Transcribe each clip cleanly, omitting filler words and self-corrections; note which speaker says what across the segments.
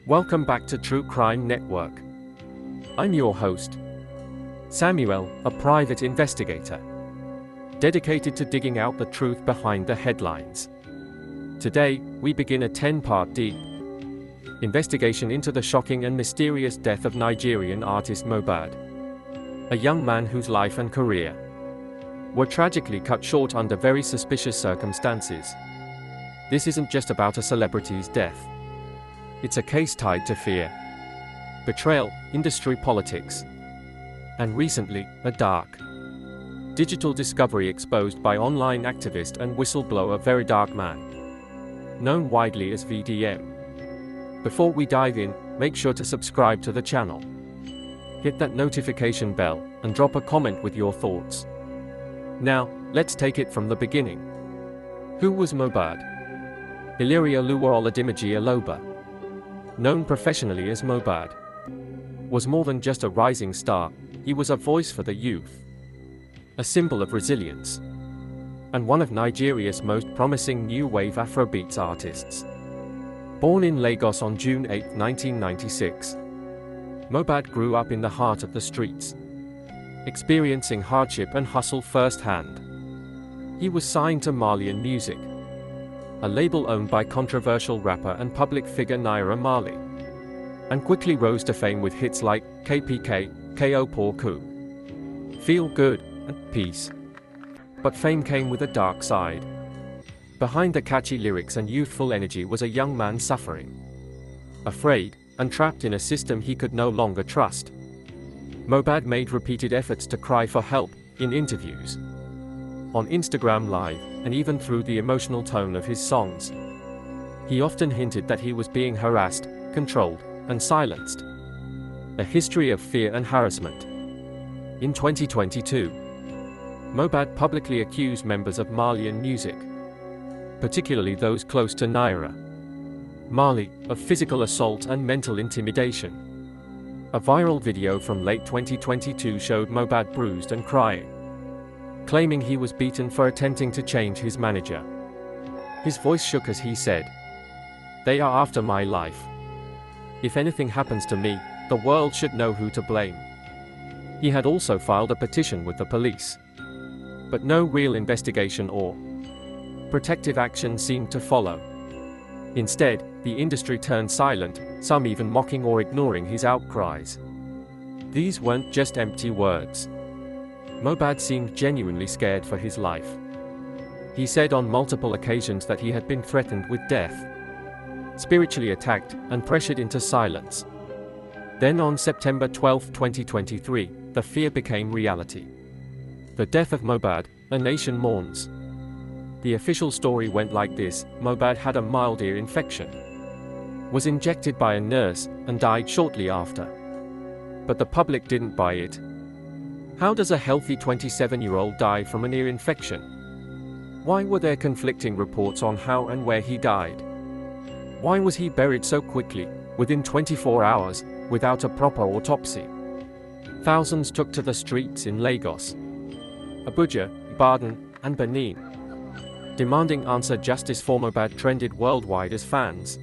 Speaker 1: Welcome back to True Crime Network. I'm your host, Samuel, a private investigator, dedicated to digging out the truth behind the headlines. Today, we begin a 10-part deep investigation into the shocking and mysterious death of Nigerian artist Mohbad, a young man whose life and career were tragically cut short under very suspicious circumstances. This isn't just about a celebrity's death. It's a case tied to fear, betrayal, industry politics, and recently, a dark digital discovery exposed by online activist and whistleblower Very Dark Man, known widely as VDM. Before we dive in, make sure to subscribe to the channel, hit that notification bell, and drop a comment with your thoughts. Now, let's take it from the beginning. Who was Mohbad? Ilerioluwa Oladimeji Aloba, known professionally as Mohbad, was more than just a rising star. He was a voice for the youth, a symbol of resilience, and one of Nigeria's most promising new wave Afrobeats artists. Born in Lagos on June 8, 1996, Mohbad grew up in the heart of the streets, experiencing hardship and hustle firsthand. He was signed to Malian Music, a label owned by controversial rapper and public figure Naira Marley, and quickly rose to fame with hits like KPK, KO Porku, Feel Good, and Peace. But fame came with a dark side. Behind the catchy lyrics and youthful energy was a young man suffering, afraid, and trapped in a system he could no longer trust. Mohbad made repeated efforts to cry for help, in interviews, on Instagram Live, and even through the emotional tone of his songs. He often hinted that he was being harassed, controlled, and silenced. A history of fear and harassment. In 2022, Mohbad publicly accused members of Malian Music, particularly those close to Naira Marley, of physical assault and mental intimidation. A viral video from late 2022 showed Mohbad bruised and crying, claiming he was beaten for attempting to change his manager. His voice shook as he said, "They are after my life. If anything happens to me, the world should know who to blame." He had also filed a petition with the police, but no real investigation or protective action seemed to follow. Instead, the industry turned silent, some even mocking or ignoring his outcries. These weren't just empty words. Mohbad seemed genuinely scared for his life. He said on multiple occasions that he had been threatened with death, spiritually attacked, and pressured into silence. Then on September 12, 2023, the fear became reality. The death of Mohbad, a nation mourns. The official story went like this: Mohbad had a mild ear infection, was injected by a nurse, and died shortly after. But the public didn't buy it. How does a healthy 27-year-old die from an ear infection? Why were there conflicting reports on how and where he died? Why was he buried so quickly, within 24 hours, without a proper autopsy? Thousands took to the streets in Lagos, Abuja, Ibadan, and Benin, demanding answer. Justice for Mohbad trended worldwide as fans,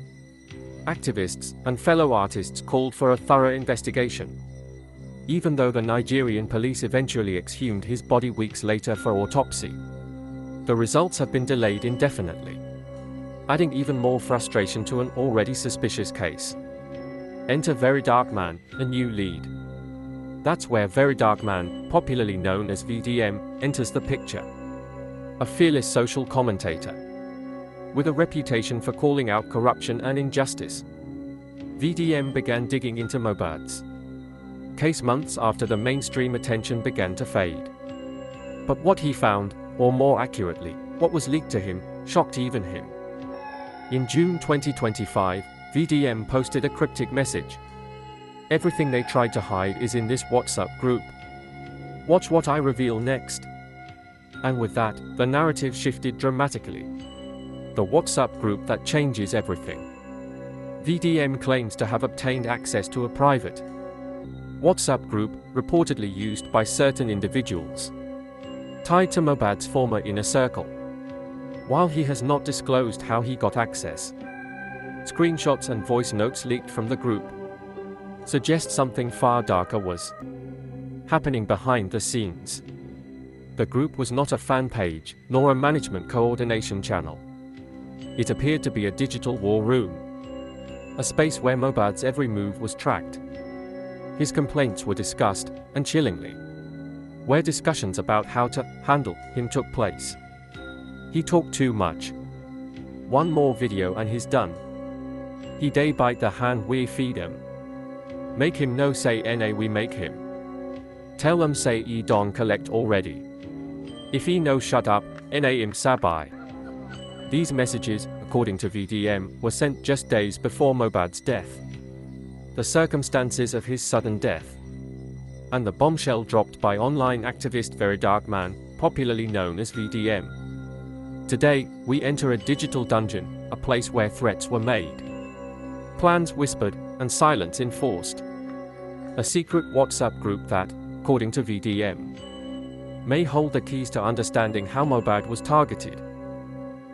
Speaker 1: activists, and fellow artists called for a thorough investigation. Even though the Nigerian police eventually exhumed his body weeks later for autopsy, the results have been delayed indefinitely, adding even more frustration to an already suspicious case. Enter Very Dark Man, a new lead. That's where Very Dark Man, popularly known as VDM, enters the picture. A fearless social commentator, with a reputation for calling out corruption and injustice, VDM began digging into Mohbad's case months after the mainstream attention began to fade. But what he found, or more accurately, what was leaked to him, shocked even him. In June 2025, VDM posted a cryptic message. "Everything they tried to hide is in this WhatsApp group. Watch what I reveal next." And with that, the narrative shifted dramatically. The WhatsApp group that changes everything. VDM claims to have obtained access to a private WhatsApp group, reportedly used by certain individuals tied to Mohbad's former inner circle. While he has not disclosed how he got access, Screenshots and voice notes leaked from the group suggest something far darker was happening behind the scenes. The group was not a fan page, nor a management coordination channel. It appeared to be a digital war room, a space where mohbad's every move was tracked. His complaints were discussed, and chillingly, where discussions about how to handle him took place. He talked too much. One more video and he's done. He day bite the hand we feed him. Make him no say na we make him. Tell them say e don collect already. If he no shut up, na im sabai. These messages, according to VDM, were sent just days before mohbad's death. The circumstances of his sudden death, and the bombshell dropped by online activist Verydarkman, popularly known as VDM. Today, we enter a digital dungeon, a place where threats were made, plans whispered, and silence enforced. A secret WhatsApp group that, according to VDM, may hold the keys to understanding how mohbad was targeted,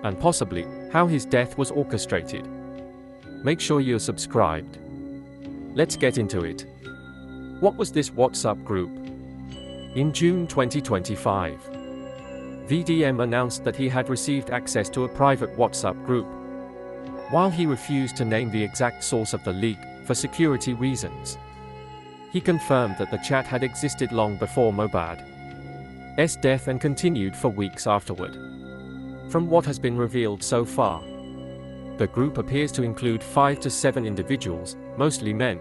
Speaker 1: and possibly, how his death was orchestrated. Make sure you're subscribed. Let's get into it. What was this WhatsApp group? In June 2025, VDM announced that he had received access to a private WhatsApp group. While he refused to name the exact source of the leak, for security reasons, he confirmed that the chat had existed long before mohbad's death and continued for weeks afterward. From what has been revealed so far, the group appears to include 5 to 7 individuals, mostly men.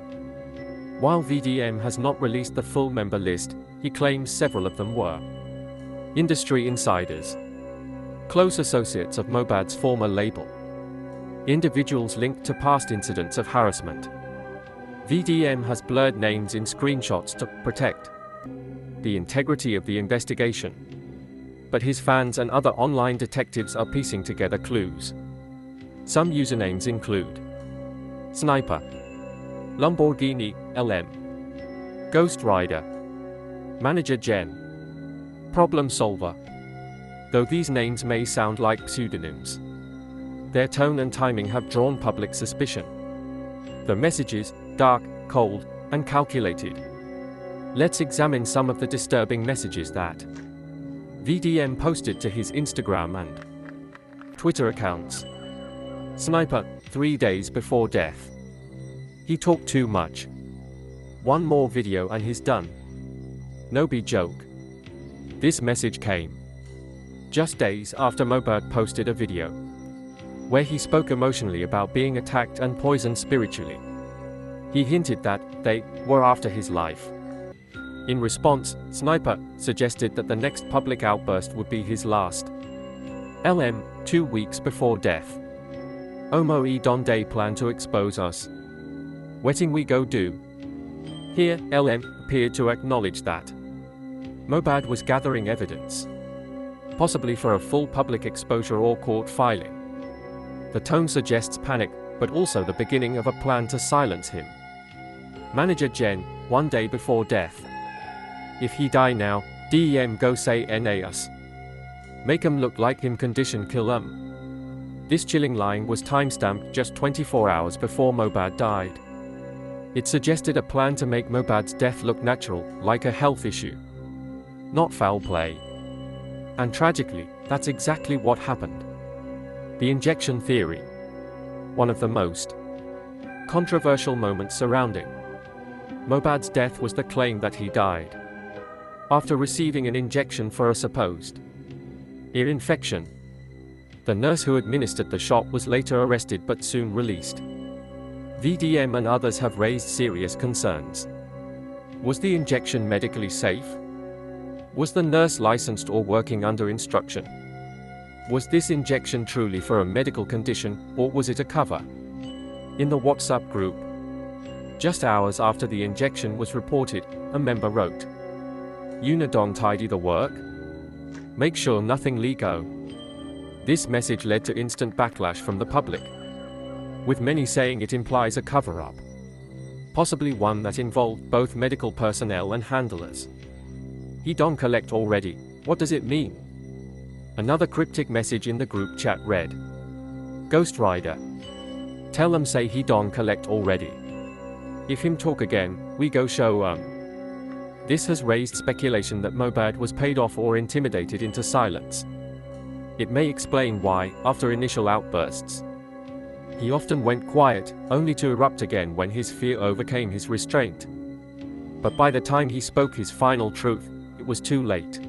Speaker 1: While VDM has not released the full member list, he claims several of them were industry insiders, close associates of mohbad's former label, individuals linked to past incidents of harassment. VDM has blurred names in screenshots to protect the integrity of the investigation, but his fans and other online detectives are piecing together clues. Some usernames include Sniper, Lamborghini, LM, Ghost Rider, Manager Jen, Problem Solver. Though these names may sound like pseudonyms, their tone and timing have drawn public suspicion. The messages, dark, cold, and calculated. Let's examine some of the disturbing messages that VDM posted to his Instagram and Twitter accounts. Sniper, 3 days before death. He talked too much. One more video and he's done. No be joke. This message came just days after mohbad posted a video where he spoke emotionally about being attacked and poisoned spiritually. He hinted that they were after his life. In response, Sniper suggested that the next public outburst would be his last. LM, 2 weeks before death. Omo e don day plan to expose us. Wetting we go do. Here, LM appeared to acknowledge that mohbad was gathering evidence, possibly for a full public exposure or court filing. The tone suggests panic, but also the beginning of a plan to silence him. Manager Jen, 1 day before death. If he die now, DEM go say NAS. Make 'em look like him condition kill 'em. This chilling line was timestamped just 24 hours before mohbad died. It suggested a plan to make mohbad's death look natural, like a health issue, not foul play. And tragically, that's exactly what happened. The injection theory. One of the most controversial moments surrounding mohbad's death was the claim that he died after receiving an injection for a supposed ear infection. The nurse who administered the shot was later arrested but soon released. VDM and others have raised serious concerns. Was the injection medically safe? Was the nurse licensed or working under instruction? Was this injection truly for a medical condition, or was it a cover? In the WhatsApp group, just hours after the injection was reported, a member wrote, "Unidon tidy the work? Make sure nothing leak-o." This message led to instant backlash from the public, with many saying it implies a cover-up, possibly one that involved both medical personnel and handlers. He don't collect already, what does it mean? Another cryptic message in the group chat read, "Ghost Rider, Tell them say he don't collect already. If him talk again, we go show This has raised speculation that mohbad was paid off or intimidated into silence. It may explain why, after initial outbursts, he often went quiet, only to erupt again when his fear overcame his restraint. But by the time he spoke his final truth, it was too late.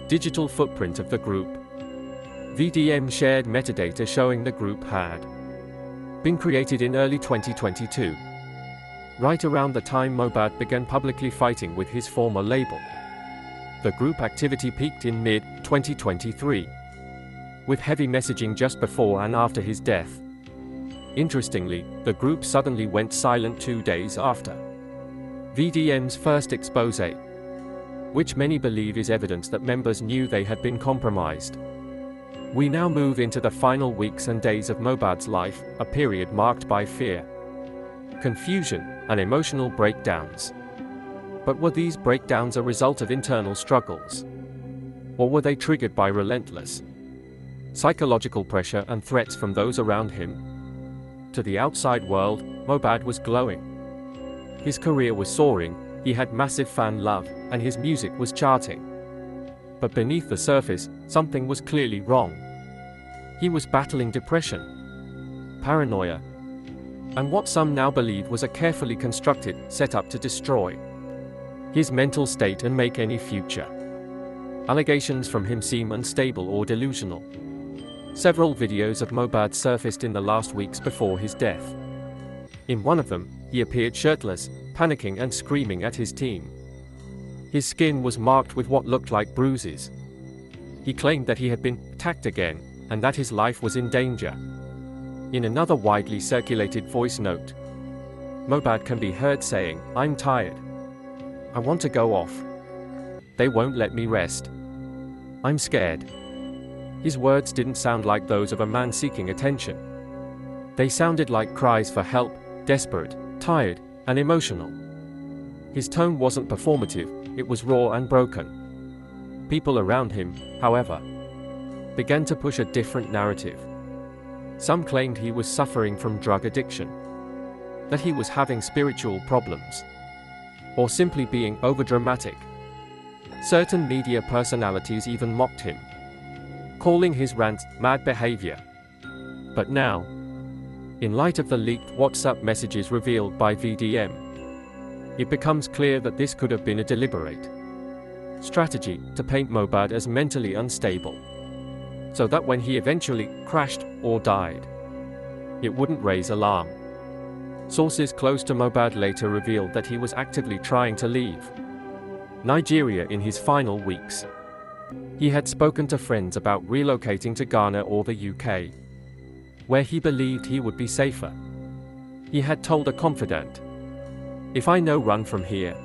Speaker 1: Digital footprint of the group. VDM shared metadata showing the group had been created in early 2022. Right around the time mohbad began publicly fighting with his former label. The group activity peaked in mid-2023, with heavy messaging just before and after his death. Interestingly, the group suddenly went silent 2 days after VDM's first expose, which many believe is evidence that members knew they had been compromised. We now move into the final weeks and days of mohbad's life, a period marked by fear, confusion, and emotional breakdowns. But were these breakdowns a result of internal struggles? Or were they triggered by relentless psychological pressure and threats from those around him? To the outside world, mohbad was glowing. His career was soaring, he had massive fan love, and his music was charting. But beneath the surface, something was clearly wrong. He was battling depression, paranoia, and what some now believe was a carefully constructed setup to destroy his mental state and make any future allegations from him seem unstable or delusional. Several videos of mohbad surfaced in the last weeks before his death. In one of them, he appeared shirtless, panicking and screaming at his team. His skin was marked with what looked like bruises. He claimed that he had been attacked again, and that his life was in danger. In another widely circulated voice note, mohbad can be heard saying, "I'm tired. I want to go off. They won't let me rest. I'm scared." His words didn't sound like those of a man seeking attention. They sounded like cries for help, desperate, tired, and emotional. His tone wasn't performative, it was raw and broken. People around him, however, began to push a different narrative. Some claimed he was suffering from drug addiction, that he was having spiritual problems, or simply being overdramatic. Certain media personalities even mocked him, calling his rants mad behavior. But now, in light of the leaked WhatsApp messages revealed by VDM, it becomes clear that this could have been a deliberate strategy to paint mohbad as mentally unstable, so that when he eventually crashed or died, it wouldn't raise alarm. Sources close to mohbad later revealed that he was actively trying to leave Nigeria in his final weeks. He had spoken to friends about relocating to Ghana or the UK, where he believed he would be safer. He had told a confidant, "If I no run from here,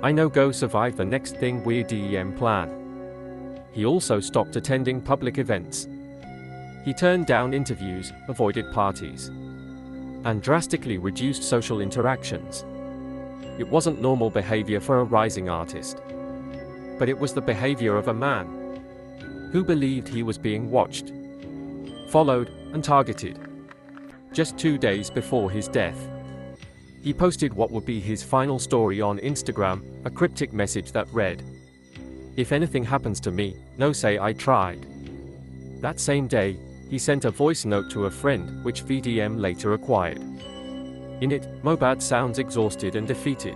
Speaker 1: I no go survive the next thing we DEM plan." He also stopped attending public events. He turned down interviews, avoided parties, and drastically reduced social interactions. It wasn't normal behavior for a rising artist, but it was the behavior of a man who believed he was being watched, followed, and targeted. Just 2 days before his death, he posted what would be his final story on Instagram, a cryptic message that read, "If anything happens to me, no say I tried." That same day, he sent a voice note to a friend, which VDM later acquired. In it, mohbad sounds exhausted and defeated.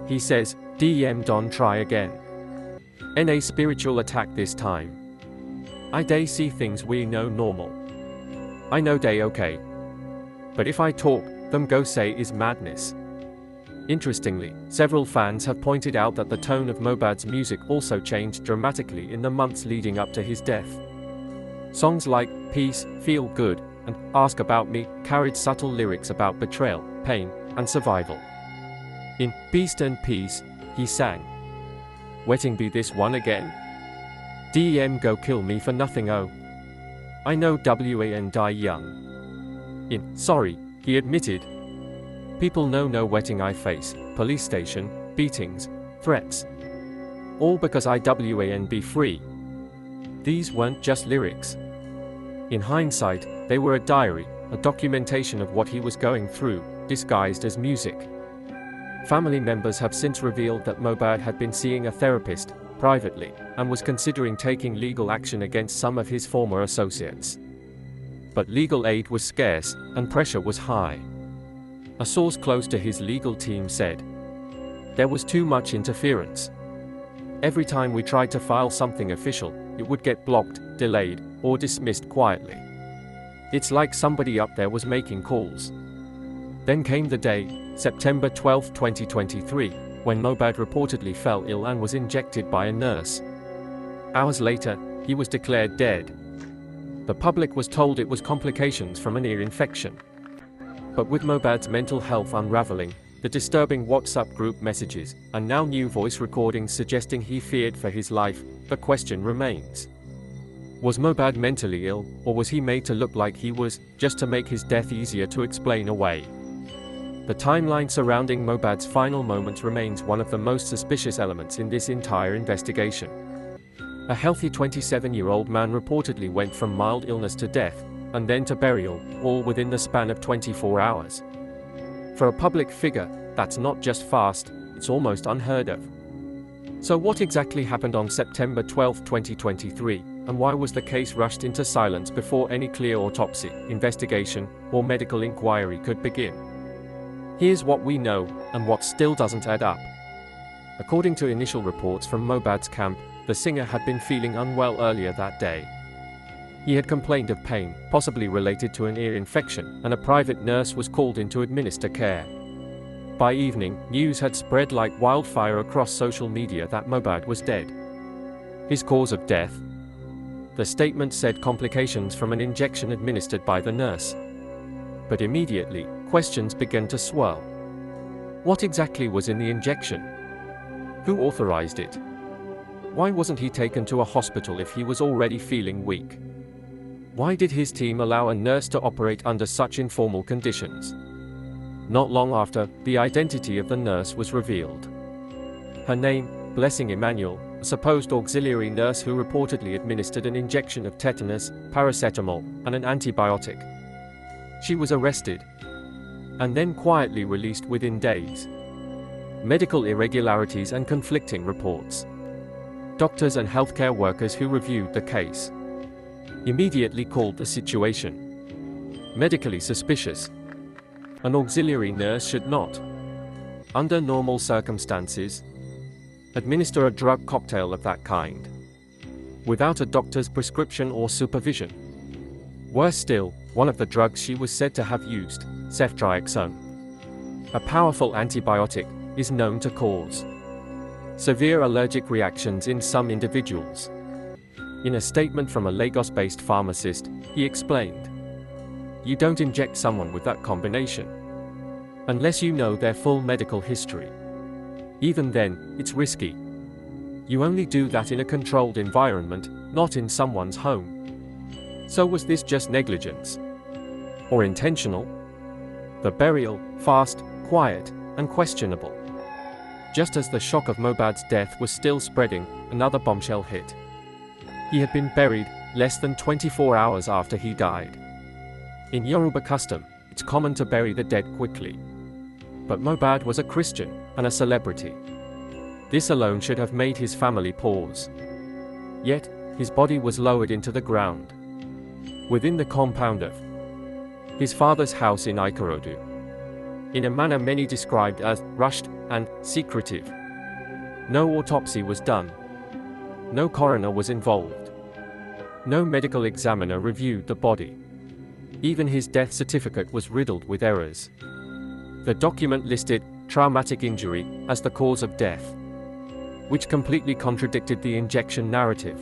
Speaker 1: He says, "DEM don't try again. NA spiritual attack this time. I day see things we know normal. I know day okay. But if I talk, them go say is madness." Interestingly, several fans have pointed out that the tone of mohbad's music also changed dramatically in the months leading up to his death. Songs like Peace, Feel Good, and Ask About Me carried subtle lyrics about betrayal, pain, and survival. In Beast and Peace, he sang, "Wetting be this one again? DEM go kill me for nothing, oh. I know WAN die young." In Sorry, he admitted, "People know no wetting I face, police station, beatings, threats. All because I WAN be free." These weren't just lyrics. In hindsight, they were a diary, a documentation of what he was going through, disguised as music. Family members have since revealed that Mohbad had been seeing a therapist, privately, and was considering taking legal action against some of his former associates. But legal aid was scarce, and pressure was high. A source close to his legal team said, "There was too much interference. Every time we tried to file something official, it would get blocked, delayed, or dismissed quietly. It's like somebody up there was making calls." Then came the day, September 12, 2023, when Mohbad reportedly fell ill and was injected by a nurse. Hours later, he was declared dead. The public was told it was complications from an ear infection. But with Mohbad's mental health unraveling, the disturbing WhatsApp group messages, and now new voice recordings suggesting he feared for his life, the question remains. Was Mohbad mentally ill, or was he made to look like he was, just to make his death easier to explain away? The timeline surrounding Mohbad's final moments remains one of the most suspicious elements in this entire investigation. A healthy 27-year-old man reportedly went from mild illness to death, and then to burial, all within the span of 24 hours. For a public figure, that's not just fast, it's almost unheard of. So what exactly happened on September 12, 2023, and why was the case rushed into silence before any clear autopsy, investigation, or medical inquiry could begin? Here's what we know, and what still doesn't add up. According to initial reports from Mohbad's camp, the singer had been feeling unwell earlier that day. He had complained of pain, possibly related to an ear infection, and a private nurse was called in to administer care. By evening, news had spread like wildfire across social media that Mohbad was dead. His cause of death? The statement said complications from an injection administered by the nurse. But immediately, questions began to swirl. What exactly was in the injection? Who authorized it? Why wasn't he taken to a hospital if he was already feeling weak? Why did his team allow a nurse to operate under such informal conditions? Not long after, the identity of the nurse was revealed. Her name, Blessing Emmanuel, a supposed auxiliary nurse who reportedly administered an injection of tetanus, paracetamol, and an antibiotic. She was arrested, and then quietly released within days. Medical irregularities and conflicting reports. Doctors and healthcare workers who reviewed the case immediately called the situation medically suspicious. An auxiliary nurse should not, under normal circumstances, administer a drug cocktail of that kind without a doctor's prescription or supervision. Worse still, one of the drugs she was said to have used, ceftriaxone, a powerful antibiotic, is known to cause severe allergic reactions in some individuals. In a statement from a Lagos-based pharmacist, he explained, "You don't inject someone with that combination unless you know their full medical history. Even then, it's risky. You only do that in a controlled environment, not in someone's home." So was this just negligence? Or intentional? The burial, fast, quiet, and questionable. Just as the shock of Mohbad's death was still spreading, another bombshell hit. He had been buried less than 24 hours after he died. In Yoruba custom, it's common to bury the dead quickly. But Mohbad was a Christian and a celebrity. This alone should have made his family pause. Yet, his body was lowered into the ground within the compound of his father's house in Ikorodu, in a manner many described as rushed and secretive. No autopsy was done. No coroner was involved. No medical examiner reviewed the body. Even his death certificate was riddled with errors. The document listed traumatic injury as the cause of death, which completely contradicted the injection narrative.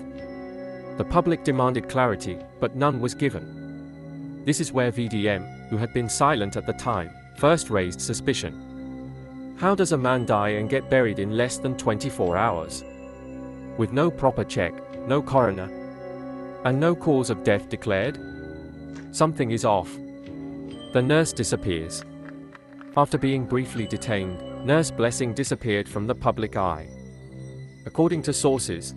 Speaker 1: The public demanded clarity, but none was given. This is where VDM, who had been silent at the time, first raised suspicion. How does a man die and get buried in less than 24 hours? With no proper check, no coroner, and no cause of death declared? Something is off. The nurse disappears. After being briefly detained, Nurse Blessing disappeared from the public eye. According to sources,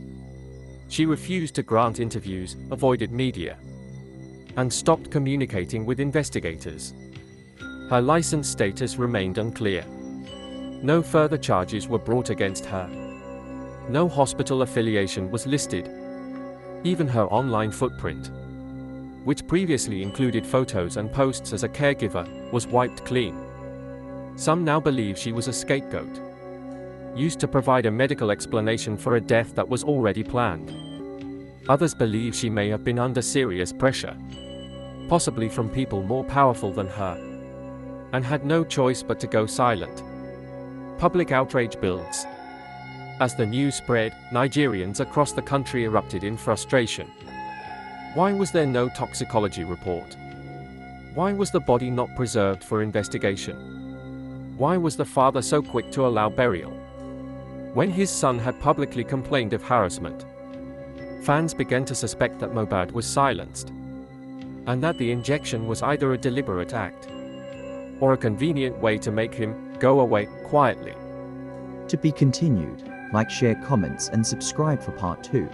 Speaker 1: she refused to grant interviews, avoided media. and stopped communicating with investigators. Her license status remained unclear. No further charges were brought against her. No hospital affiliation was listed. Even her online footprint, which previously included photos and posts as a caregiver, was wiped clean. Some now believe she was a scapegoat, used to provide a medical explanation for a death that was already planned. Others believe she may have been under serious pressure, possibly from people more powerful than her, and had no choice but to go silent. Public outrage builds. As the news spread, Nigerians across the country erupted in frustration. Why was there no toxicology report? Why was the body not preserved for investigation? Why was the father so quick to allow burial when his son had publicly complained of harassment? Fans began to suspect that Mohbad was silenced, and that the injection was either a deliberate act or a convenient way to make him go away quietly.
Speaker 2: To be continued. Like, share, comments and subscribe for part 2.